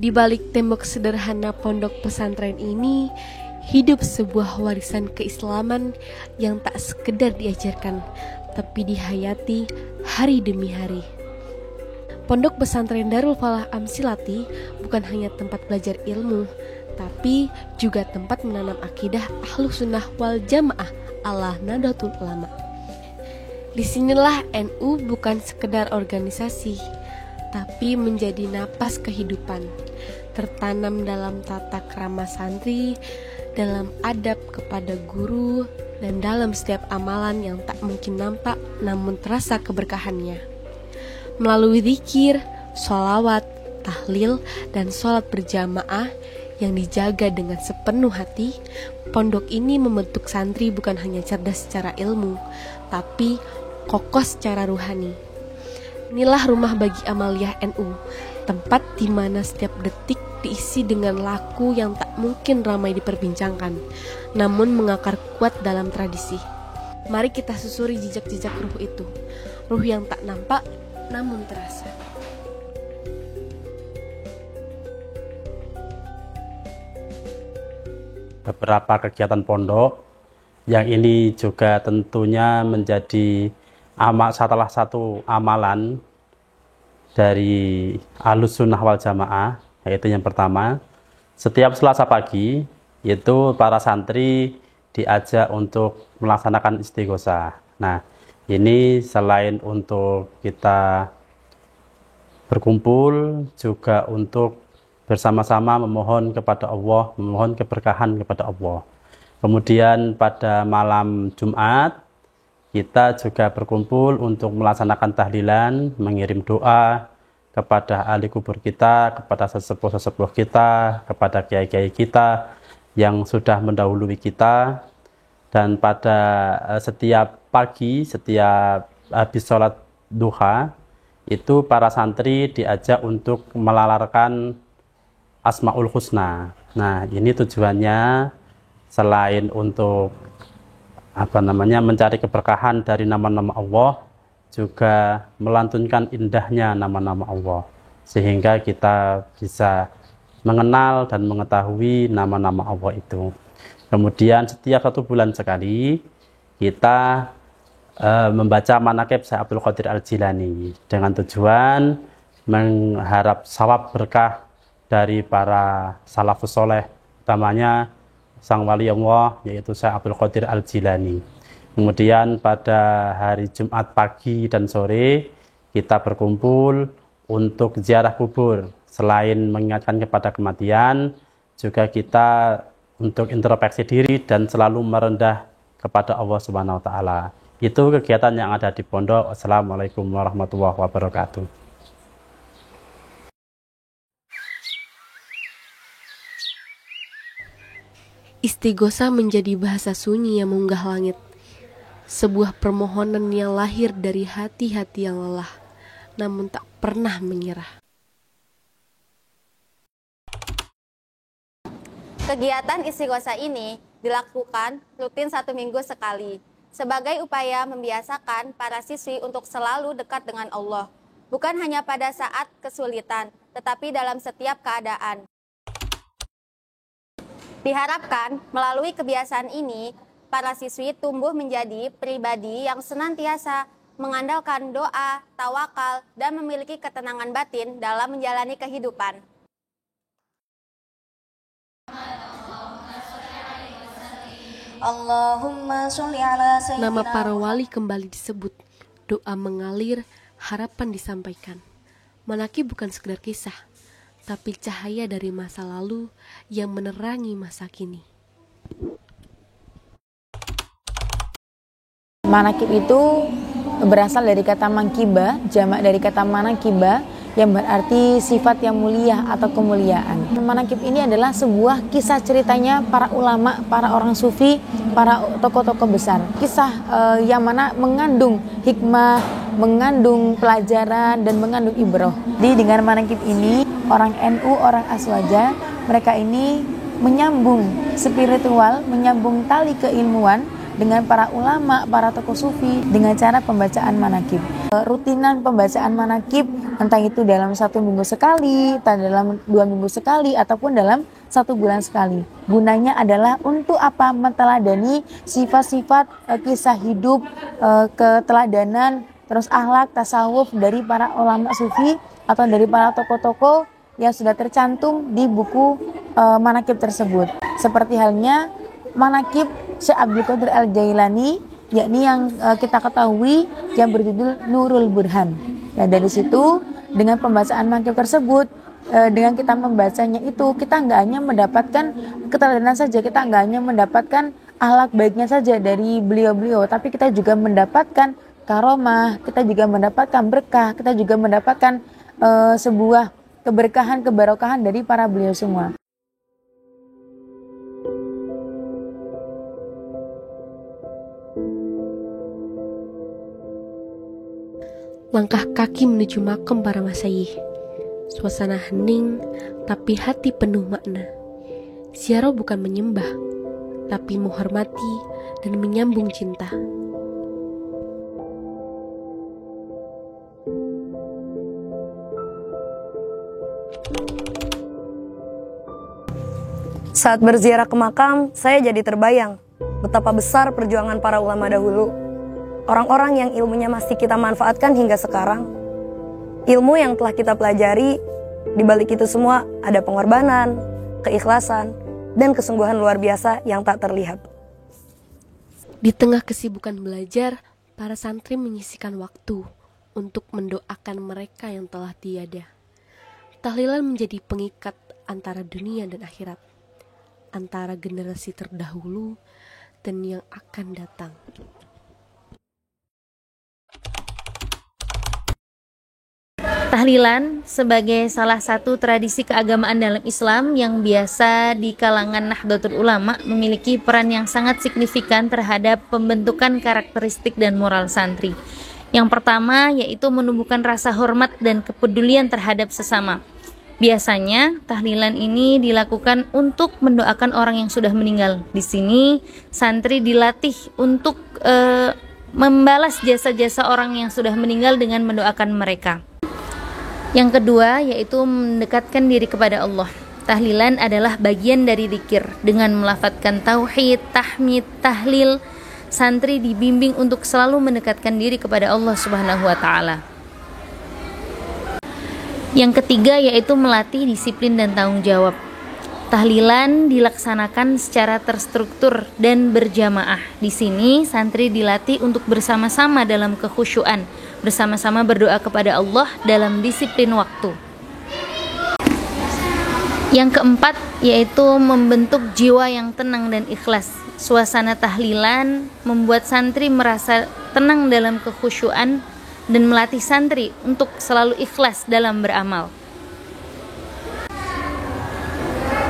Di balik tembok sederhana pondok pesantren ini, hidup sebuah warisan keislaman yang tak sekedar diajarkan, tapi dihayati hari demi hari. Pondok pesantren Darul Falah Amsilati bukan hanya tempat belajar ilmu, tapi juga tempat menanam akidah Ahlus Sunnah wal Jamaah ala Nahdlatul Ulama. Disinilah NU bukan sekedar organisasi, tapi menjadi napas kehidupan, tertanam dalam tata krama santri, dalam adab kepada guru, dan dalam setiap amalan yang tak mungkin nampak namun terasa keberkahannya. Melalui zikir, sholawat, tahlil, dan sholat berjamaah yang dijaga dengan sepenuh hati, pondok ini membentuk santri bukan hanya cerdas secara ilmu, tapi kokoh secara ruhani. Inilah rumah bagi Amaliyah NU, tempat di mana setiap detik diisi dengan laku yang tak mungkin ramai diperbincangkan, namun mengakar kuat dalam tradisi. Mari kita susuri jejak-jejak ruh itu, ruh yang tak nampak namun terasa. Beberapa kegiatan pondok yang ini juga tentunya menjadi salah satu amalan dari Ahlus Sunnah wal Jamaah, yaitu yang pertama, setiap Selasa pagi itu para santri diajak untuk melaksanakan istighosah. Nah, ini selain untuk kita berkumpul, juga untuk bersama-sama memohon kepada Allah, memohon keberkahan kepada Allah. Kemudian pada malam Jumat, kita juga berkumpul untuk melaksanakan tahlilan, mengirim doa kepada ahli kubur kita, kepada sesepuh-sesepuh kita, kepada kiai-kiai kita yang sudah mendahului kita. Dan pada setiap pagi, setiap habis sholat duha, itu para santri diajak untuk melalarkan Asmaul Husna. Nah, ini tujuannya selain untuk mencari keberkahan dari nama-nama Allah, juga melantunkan indahnya nama-nama Allah, sehingga kita bisa mengenal dan mengetahui nama-nama Allah itu. Kemudian setiap 1 bulan sekali kita membaca manaqib Syekh Abdul Qadir Al-Jilani dengan tujuan mengharap sawab berkah dari para salafus soleh, utamanya sang wali Allah yaitu Syekh Abdul Qadir Al-Jilani. Kemudian pada hari Jumat pagi dan sore kita berkumpul untuk ziarah kubur. Selain mengingatkan kepada kematian, juga kita untuk introspeksi diri dan selalu merendah kepada Allah Subhanahu wa taala. Itu kegiatan yang ada di pondok. Assalamualaikum warahmatullahi wabarakatuh. Istighosah menjadi bahasa sunyi yang mengunggah langit, sebuah permohonan yang lahir dari hati-hati yang lelah, namun tak pernah menyerah. Kegiatan istighosah ini dilakukan rutin 1 minggu sekali, sebagai upaya membiasakan para siswi untuk selalu dekat dengan Allah, bukan hanya pada saat kesulitan, tetapi dalam setiap keadaan. Diharapkan melalui kebiasaan ini, para siswi tumbuh menjadi pribadi yang senantiasa mengandalkan doa, tawakal, dan memiliki ketenangan batin dalam menjalani kehidupan. Nama para wali kembali disebut, doa mengalir, harapan disampaikan. Manaqib bukan sekedar kisah, tapi cahaya dari masa lalu yang menerangi masa kini. Manaqib itu berasal dari kata mangkiba, jamak dari kata manakiba, yang berarti sifat yang mulia atau kemuliaan. Manaqib ini adalah sebuah kisah ceritanya para ulama, para orang sufi, para tokoh-tokoh besar. Kisah yang mana mengandung hikmah, mengandung pelajaran, dan mengandung ibrah. Dengan manaqib ini, orang NU, orang Aswaja, mereka ini menyambung spiritual, menyambung tali keilmuan dengan para ulama, para tokoh sufi dengan cara pembacaan manakib. Rutinan pembacaan manakib entah itu dalam 1 minggu sekali, entah dalam 2 minggu sekali, ataupun dalam 1 bulan sekali. Gunanya adalah untuk apa? Meteladani sifat-sifat kisah hidup, keteladanan, terus akhlak, tasawuf dari para ulama sufi atau dari para tokoh-tokoh yang sudah tercantum di buku manakib tersebut. Seperti halnya manakib Syekh Abdul Qadir Al-Jailani, yakni yang kita ketahui yang berjudul Nurul Burhan. Ya, dari situ dengan pembacaan manakib tersebut, dengan kita membacanya itu, kita nggak hanya mendapatkan keteladanan saja, kita nggak hanya mendapatkan akhlak baiknya saja dari beliau-beliau, tapi kita juga mendapatkan karomah, kita juga mendapatkan berkah, kita juga mendapatkan sebuah keberkahan, kebarokahan dari para beliau semua. Langkah kaki menuju makam para masyayikh. Suasana hening, tapi hati penuh makna. Ziarah bukan menyembah, tapi menghormati dan menyambung cinta. Saat berziarah ke makam, saya jadi terbayang betapa besar perjuangan para ulama dahulu. Orang-orang yang ilmunya masih kita manfaatkan hingga sekarang. Ilmu yang telah kita pelajari, di balik itu semua ada pengorbanan, keikhlasan, dan kesungguhan luar biasa yang tak terlihat. Di tengah kesibukan belajar, para santri menyisihkan waktu untuk mendoakan mereka yang telah tiada. Tahlilan menjadi pengikat antara dunia dan akhirat, antara generasi terdahulu dan yang akan datang. Tahlilan sebagai salah satu tradisi keagamaan dalam Islam yang biasa di kalangan Nahdlatul Ulama memiliki peran yang sangat signifikan terhadap pembentukan karakteristik dan moral santri. Yang pertama yaitu menumbuhkan rasa hormat dan kepedulian terhadap sesama. Biasanya tahlilan ini dilakukan untuk mendoakan orang yang sudah meninggal. Di sini santri dilatih untuk membalas jasa-jasa orang yang sudah meninggal dengan mendoakan mereka. Yang kedua yaitu mendekatkan diri kepada Allah. Tahlilan adalah bagian dari dzikir. Dengan melafadzkan tauhid, tahmid, tahlil, santri dibimbing untuk selalu mendekatkan diri kepada Allah Subhanahu wa taala. Yang ketiga yaitu melatih disiplin dan tanggung jawab. Tahlilan dilaksanakan secara terstruktur dan berjamaah. Di sini santri dilatih untuk bersama-sama dalam kekhusyuan, bersama-sama berdoa kepada Allah dalam disiplin waktu. Yang keempat yaitu membentuk jiwa yang tenang dan ikhlas. Suasana tahlilan membuat santri merasa tenang dalam kekhusyuan dan melatih santri untuk selalu ikhlas dalam beramal.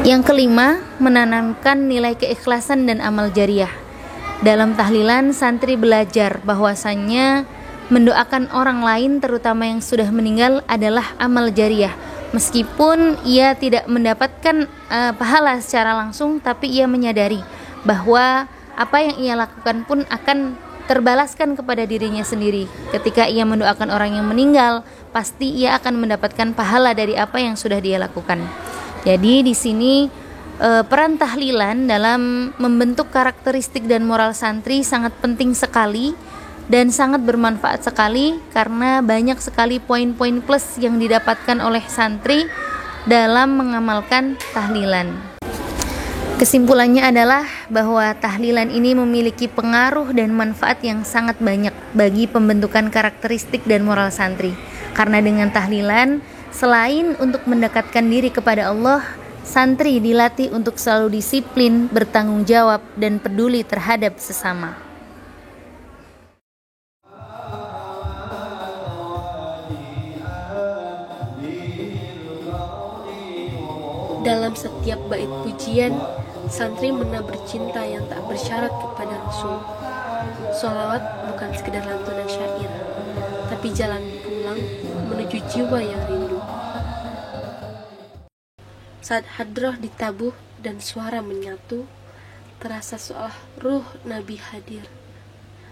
Yang kelima, menanamkan nilai keikhlasan dan amal jariah. Dalam tahlilan, santri belajar bahwasannya mendoakan orang lain, terutama yang sudah meninggal, adalah amal jariah. Meskipun ia tidak mendapatkan pahala secara langsung, tapi ia menyadari bahwa apa yang ia lakukan pun akan terbalaskan kepada dirinya sendiri. Ketika ia mendoakan orang yang meninggal, pasti ia akan mendapatkan pahala dari apa yang sudah dia lakukan. Jadi di sini peran tahlilan dalam membentuk karakteristik dan moral santri sangat penting sekali dan sangat bermanfaat sekali karena banyak sekali poin-poin plus yang didapatkan oleh santri dalam mengamalkan tahlilan. Kesimpulannya adalah bahwa tahlilan ini memiliki pengaruh dan manfaat yang sangat banyak bagi pembentukan karakteristik dan moral santri. Karena dengan tahlilan, selain untuk mendekatkan diri kepada Allah, santri dilatih untuk selalu disiplin, bertanggung jawab, dan peduli terhadap sesama. Dalam setiap bait pujian, santri menabur cinta yang tak bersyarat kepada Rasul. Sholawat bukan sekedar lantunan syair, tapi jalan pulang menuju jiwa yang rindu. Saat hadroh ditabuh dan suara menyatu, terasa seolah ruh Nabi hadir,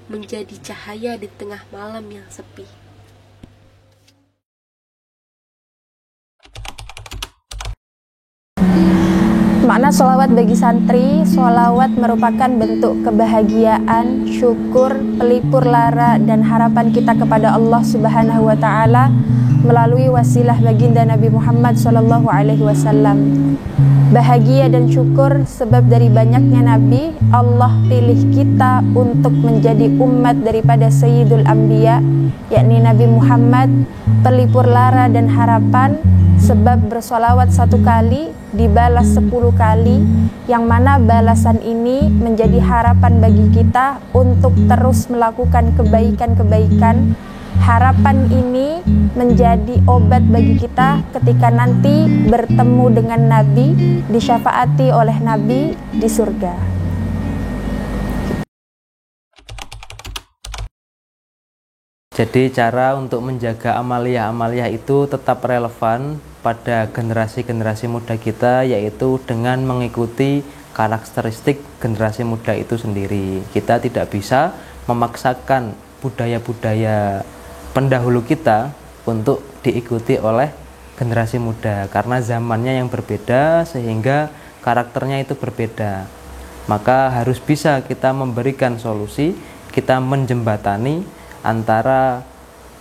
menjadi cahaya di tengah malam yang sepi. Makna sholawat bagi santri, sholawat merupakan bentuk kebahagiaan, syukur, pelipur lara, dan harapan kita kepada Allah Subhanahu wa Ta'ala melalui wasilah baginda Nabi Muhammad SAW. Bahagia dan syukur sebab dari banyaknya Nabi, Allah pilih kita untuk menjadi umat daripada Sayyidul Anbiya, yakni Nabi Muhammad, pelipur lara dan harapan, sebab bersolawat 1 kali dibalas 10 kali, yang mana balasan ini menjadi harapan bagi kita untuk terus melakukan kebaikan-kebaikan. Harapan ini menjadi obat bagi kita ketika nanti bertemu dengan Nabi, disyafaati oleh Nabi di surga. Jadi cara untuk menjaga amaliyah-amaliyah itu tetap relevan pada generasi-generasi muda kita, yaitu dengan mengikuti karakteristik generasi muda itu sendiri. Kita tidak bisa memaksakan budaya-budaya pendahulu kita untuk diikuti oleh generasi muda, karena zamannya yang berbeda sehingga karakternya itu berbeda. Maka harus bisa kita memberikan solusi, kita menjembatani antara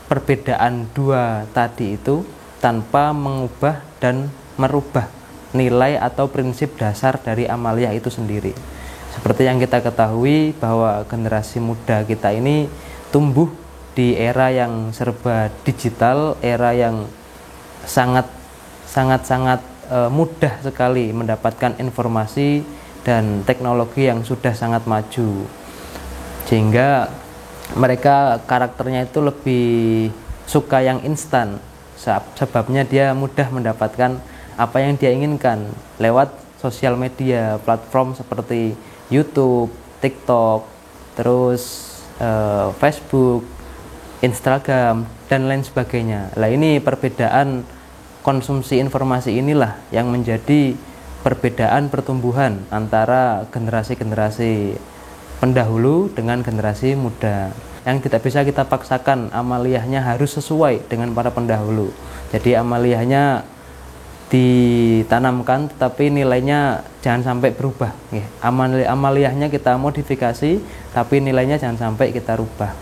perbedaan dua tadi itu tanpa mengubah dan merubah nilai atau prinsip dasar dari amaliyah itu sendiri. Seperti yang kita ketahui bahwa generasi muda kita ini tumbuh di era yang serba digital, era yang sangat mudah sekali mendapatkan informasi dan teknologi yang sudah sangat maju, sehingga mereka karakternya itu lebih suka yang instan. Sebabnya dia mudah mendapatkan apa yang dia inginkan lewat sosial media, platform seperti YouTube, TikTok, terus Facebook, Instagram, dan lain sebagainya. Lah ini perbedaan konsumsi informasi inilah yang menjadi perbedaan pertumbuhan antara generasi-generasi pendahulu dengan generasi muda, yang tidak bisa kita paksakan amaliyahnya harus sesuai dengan para pendahulu. Jadi amaliyahnya ditanamkan tetapi nilainya jangan sampai berubah. Amaliyahnya kita modifikasi tapi nilainya jangan sampai kita rubah.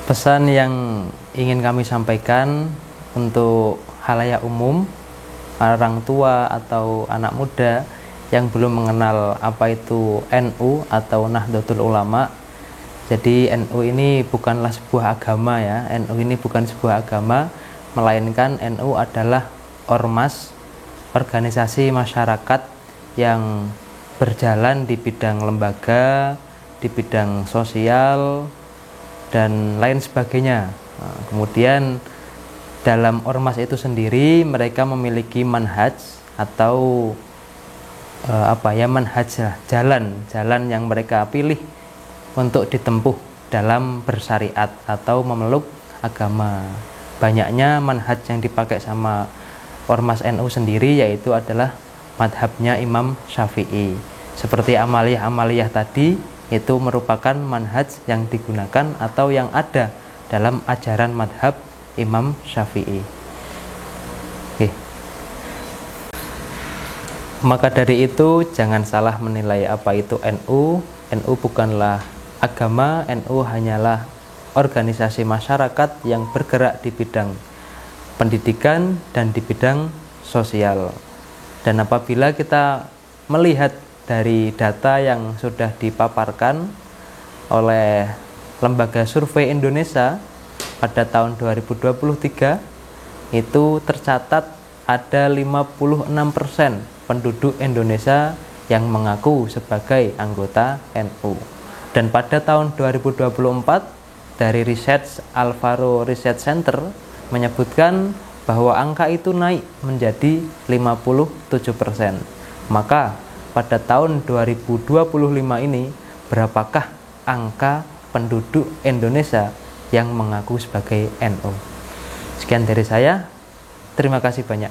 Pesan yang ingin kami sampaikan untuk khalayak umum, orang tua atau anak muda yang belum mengenal apa itu NU atau Nahdlatul Ulama. Jadi NU ini bukanlah sebuah agama ya, NU ini bukan sebuah agama, melainkan NU adalah ormas, organisasi masyarakat yang berjalan di bidang lembaga, di bidang sosial, dan lain sebagainya. Nah, kemudian dalam ormas itu sendiri mereka memiliki manhaj atau manhaj, jalan yang mereka pilih untuk ditempuh dalam bersyariat atau memeluk agama. Banyaknya manhaj yang dipakai sama ormas NU sendiri yaitu adalah madhabnya Imam Syafi'i. Seperti amaliyah-amaliyah tadi, itu merupakan manhaj yang digunakan atau yang ada dalam ajaran madhab Imam Syafi'i. Oke. Maka dari itu jangan salah menilai apa itu NU. NU bukanlah agama, NU hanyalah organisasi masyarakat yang bergerak di bidang pendidikan dan di bidang sosial. Dan apabila kita melihat dari data yang sudah dipaparkan oleh Lembaga Survei Indonesia pada tahun 2023, itu tercatat ada 56% penduduk Indonesia yang mengaku sebagai anggota NU. Dan pada tahun 2024 dari Research Alvaro Research Center menyebutkan bahwa angka itu naik menjadi 57%. Maka pada tahun 2025 ini berapakah angka penduduk Indonesia yang mengaku sebagai NU? Sekian dari saya. Terima kasih banyak.